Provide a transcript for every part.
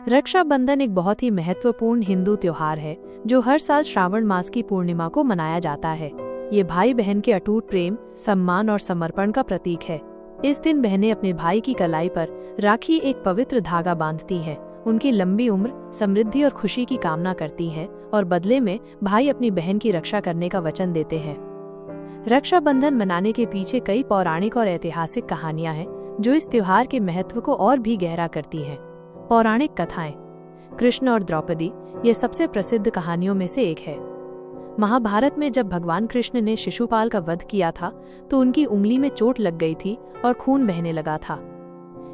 रक्षाबंधन एक बहुत ही महत्वपूर्ण हिंदू त्योहार है जो हर साल श्रावण मास की पूर्णिमा को मनाया जाता है। ये भाई बहन के अटूट प्रेम, सम्मान और समर्पण का प्रतीक है। इस दिन बहनें अपने भाई की कलाई पर राखी एक पवित्र धागा बांधती हैं, उनकी लंबी उम्र, समृद्धि और खुशी की कामना करती हैं और बदले में भाई अपनी बहन की रक्षा करने का वचन देते हैं। रक्षाबंधन मनाने के पीछे कई पौराणिक और ऐतिहासिक कहानियां हैं जो इस त्योहार के महत्व को और भी गहरा करती हैं। पौराणिक कथाएं। कृष्ण और द्रौपदी ये सबसे प्रसिद्ध कहानियों में से एक है। महाभारत में जब भगवान कृष्ण ने शिशुपाल का वध किया था तो उनकी उंगली में चोट लग गई थी और खून बहने लगा था।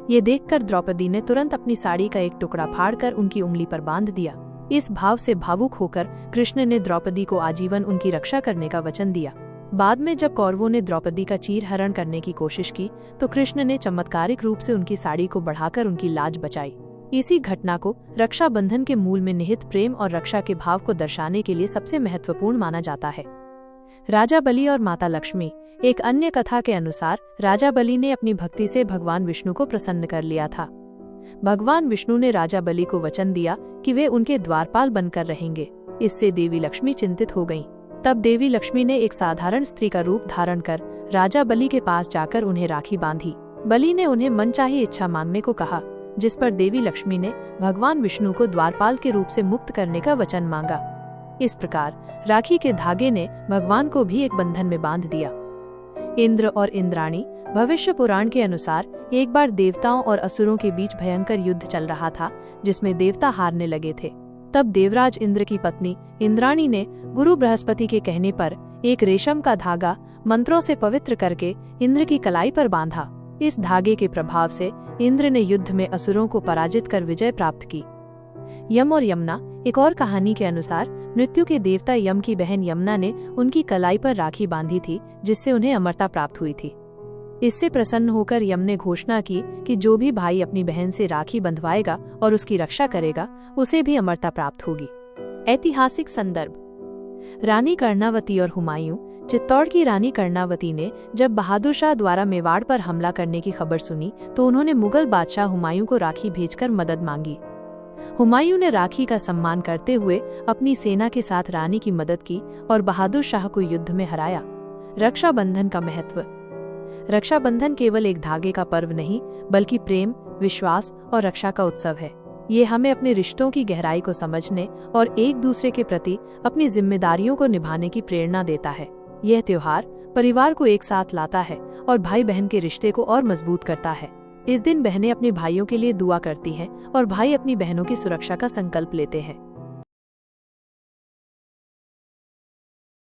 ये देखकर द्रौपदी ने तुरंत अपनी साड़ी का एक टुकड़ा फाड़कर उनकी उंगली पर बांध दिया। इस भाव से भावुक होकर कृष्ण ने द्रौपदी को आजीवन उनकी रक्षा करने का वचन दिया। बाद में जब कौरवों ने द्रौपदी का चीरहरण करने की कोशिश की तो कृष्ण ने चमत्कारिक रूप से उनकी साड़ी को बढ़ाकर उनकी लाज बचाई। इसी घटना को रक्षाबंधन के मूल में निहित प्रेम और रक्षा के भाव को दर्शाने के लिए सबसे महत्वपूर्ण माना जाता है। राजा बलि और माता लक्ष्मी। एक अन्य कथा के अनुसार राजा बलि ने अपनी भक्ति से भगवान विष्णु को प्रसन्न कर लिया था। भगवान विष्णु ने राजा बलि को वचन दिया कि वे उनके द्वारपाल बनकर रहेंगे। इससे देवी लक्ष्मी चिंतित हो गईं। तब देवी लक्ष्मी ने एक साधारण स्त्री का रूप धारण कर राजा बलि के पास जाकर उन्हें राखी बांधी। बलि ने उन्हें मनचाही इच्छा मांगने को कहा, जिस पर देवी लक्ष्मी ने भगवान विष्णु को द्वारपाल के रूप से मुक्त करने का वचन मांगा। इस प्रकार राखी के धागे ने भगवान को भी एक बंधन में बांध दिया। इंद्र और इंद्राणी। भविष्य पुराण के अनुसार एक बार देवताओं और असुरों के बीच भयंकर युद्ध चल रहा था जिसमें देवता हारने लगे थे। तब देवराज इंद्र की पत्नी इंद्राणी ने गुरु बृहस्पति के कहने पर एक रेशम का धागा मंत्रों से पवित्र करके इंद्र की कलाई पर बांधा। इस धागे के प्रभाव से इंद्र ने युद्ध में असुरों को पराजित कर विजय प्राप्त की। यम और यमुना। एक और कहानी के अनुसार मृत्यु के देवता यम की बहन यमुना ने उनकी कलाई पर राखी बांधी थी जिससे उन्हें अमरता प्राप्त हुई थी। इससे प्रसन्न होकर यम ने घोषणा की कि जो भी भाई अपनी बहन से राखी बंधवाएगा और उसकी रक्षा करेगा उसे भी अमरता प्राप्त होगी। ऐतिहासिक संदर्भ। रानी कर्णावती और हुमायूं। चित्तौड़ की रानी कर्णावती ने जब बहादुर शाह द्वारा मेवाड़ पर हमला करने की खबर सुनी तो उन्होंने मुगल बादशाह हुमायूं को राखी भेजकर मदद मांगी। हुमायूं ने राखी का सम्मान करते हुए अपनी सेना के साथ रानी की मदद की और बहादुर शाह को युद्ध में हराया। रक्षाबंधन का महत्व। रक्षाबंधन केवल एक धागे का पर्व नहीं बल्कि प्रेम, विश्वास और रक्षा का उत्सव है। ये हमें अपने रिश्तों की गहराई को समझने और एक दूसरे के प्रति अपनी जिम्मेदारियों को निभाने की प्रेरणा देता है। यह त्योहार परिवार को एक साथ लाता है और भाई बहन के रिश्ते को और मजबूत करता है। इस दिन बहनें अपने भाइयों के लिए दुआ करती हैं और भाई अपनी बहनों की सुरक्षा का संकल्प लेते हैं।